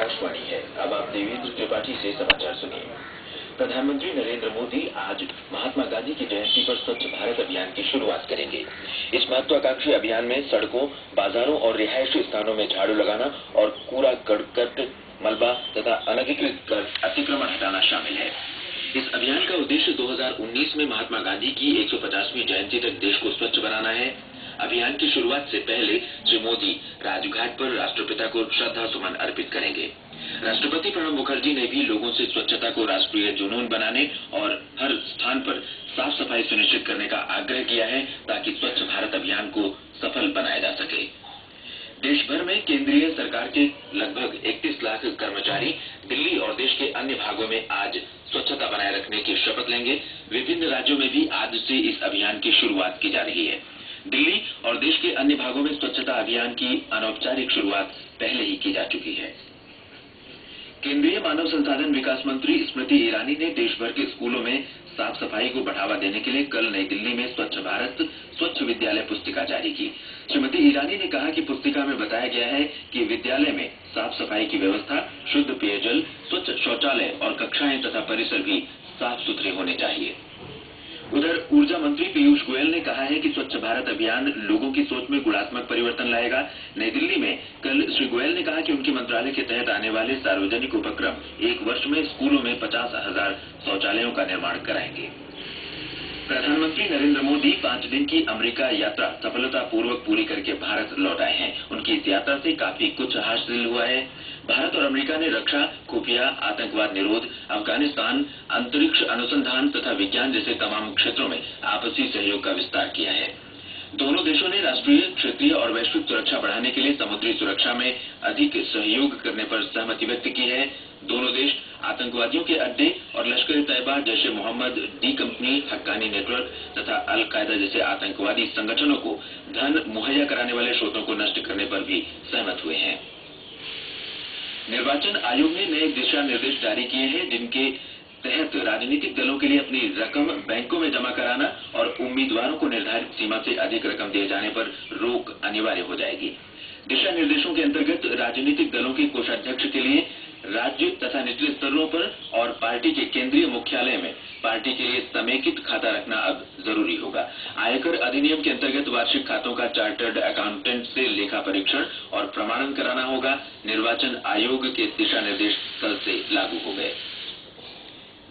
आकाशवाणी है। अब आप देवेंद्र त्रिपाठी से समाचार सुनिए। प्रधानमंत्री नरेंद्र मोदी आज महात्मा गांधी की जयंती पर स्वच्छ भारत अभियान की शुरुआत करेंगे। इस महत्वाकांक्षी अभियान में सड़कों, बाजारों और रिहायशी स्थानों में झाड़ू लगाना और कूड़ा करकट, मलबा तथा अनधिकृत अतिक्रमण हटाना शामिल है। इस अभियान का उद्देश्य 2019 में महात्मा गांधी की 150वीं जयंती तक देश को स्वच्छ बनाना है। अभियान की शुरुआत से पहले श्री मोदी राजघाट पर राष्ट्रपिता को श्रद्धा सुमन अर्पित करेंगे। राष्ट्रपति प्रणब मुखर्जी ने भी लोगों से स्वच्छता को राष्ट्रीय जुनून बनाने और हर स्थान पर साफ सफाई सुनिश्चित करने का आग्रह किया है, ताकि स्वच्छ भारत अभियान को सफल बनाया जा सके। देश भर में केंद्रीय सरकार के लगभग 31 लाख कर्मचारी दिल्ली और देश के अन्य भागों में आज स्वच्छता बनाए रखने की शपथ लेंगे। विभिन्न राज्यों में भी आज से इस अभियान की शुरुआत की जा रही है। दिल्ली और देश के अन्य भागों में स्वच्छता अभियान की अनौपचारिक शुरुआत पहले ही की जा चुकी है। केंद्रीय मानव संसाधन विकास मंत्री स्मृति ईरानी ने देश भर के स्कूलों में साफ सफाई को बढ़ावा देने के लिए कल नई दिल्ली में स्वच्छ भारत स्वच्छ विद्यालय पुस्तिका जारी की। श्रीमती ईरानी ने कहा कि पुस्तिका में बताया गया है कि विद्यालय में साफ सफाई की व्यवस्था, शुद्ध पेयजल, स्वच्छ शौचालय और कक्षाएं तथा परिसर भी साफ सुथरे होने चाहिए। उधर ऊर्जा मंत्री पीयूष गोयल ने कहा है कि स्वच्छ भारत अभियान लोगों की सोच में गुणात्मक परिवर्तन लाएगा। नई दिल्ली में कल श्री गोयल ने कहा कि उनके मंत्रालय के तहत आने वाले सार्वजनिक उपक्रम 1 वर्ष में स्कूलों में 50,000 शौचालयों का निर्माण कराएंगे। प्रधानमंत्री नरेंद्र मोदी 5 दिन की अमेरिका यात्रा सफलतापूर्वक पूरी करके भारत लौट आए हैं। उनकी इस यात्रा से काफी कुछ हासिल हुआ है। भारत और अमेरिका ने रक्षा, खुफिया, आतंकवाद निरोध, अफगानिस्तान, अंतरिक्ष अनुसंधान तथा विज्ञान जैसे तमाम क्षेत्रों में आपसी सहयोग का विस्तार किया है। दोनों देशों ने राष्ट्रीय, क्षेत्रीय और वैश्विक सुरक्षा बढ़ाने के लिए समुद्री सुरक्षा में अधिक सहयोग करने पर सहमति व्यक्त की है। दोनों देश आतंकवादियों के अड्डे और Lashkar e Taiba, Jaishe Mohammed, D company, Haqqani network तथा अल-कायदा जैसे आतंकवादी संगठनों को धन मुहैया कराने वाले स्रोतों को नष्ट करने पर भी सहमत हुए हैं। निर्वाचन आयोग ने नए दिशा निर्देश जारी किए हैं, जिनके तहत राजनीतिक दलों के लिए अपनी रकम बैंकों में जमा कराना और उम्मीदवारों को निर्धारित सीमा से अधिक रकम दिए जाने पर रोक अनिवार्य हो जाएगी। दिशा निर्देशों के अंतर्गत राजनीतिक दलों के कोषाध्यक्ष के लिए राज्य तथा निचले स्तरों पर और पार्टी के केंद्रीय मुख्यालय में पार्टी के लिए समेकित खाता रखना अब जरूरी होगा। आयकर अधिनियम के अंतर्गत वार्षिक खातों का चार्टर्ड अकाउंटेंट से लेखा परीक्षण और प्रमाणन कराना होगा। निर्वाचन आयोग के दिशा निर्देश कल से लागू हो गए।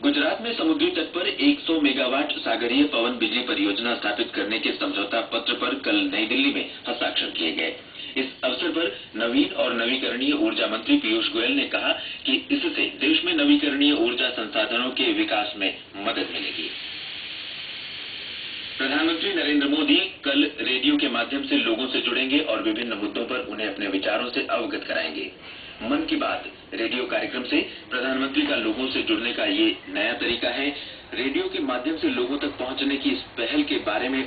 गुजरात में समुद्री तट पर 100 मेगावाट सागरीय पवन बिजली परियोजना स्थापित करने के समझौता पत्र पर कल नई दिल्ली में हस्ताक्षर किए गए। इस अवसर पर नवीन और नवीकरणीय ऊर्जा मंत्री पीयूष गोयल ने कहा कि इससे देश में नवीकरणीय ऊर्जा संसाधनों के विकास में मदद मिलेगी। प्रधानमंत्री नरेंद्र मोदी कल रेडियो के माध्यम से लोगों से जुड़ेंगे और विभिन्न मुद्दों पर उन्हें अपने विचारों से अवगत कराएंगे। मन की बात रेडियो कार्यक्रम से प्रधानमंत्री का लोगों से जुड़ने का ये नया तरीका है। रेडियो के माध्यम से लोगों तक पहुंचने की इस पहल के बारे में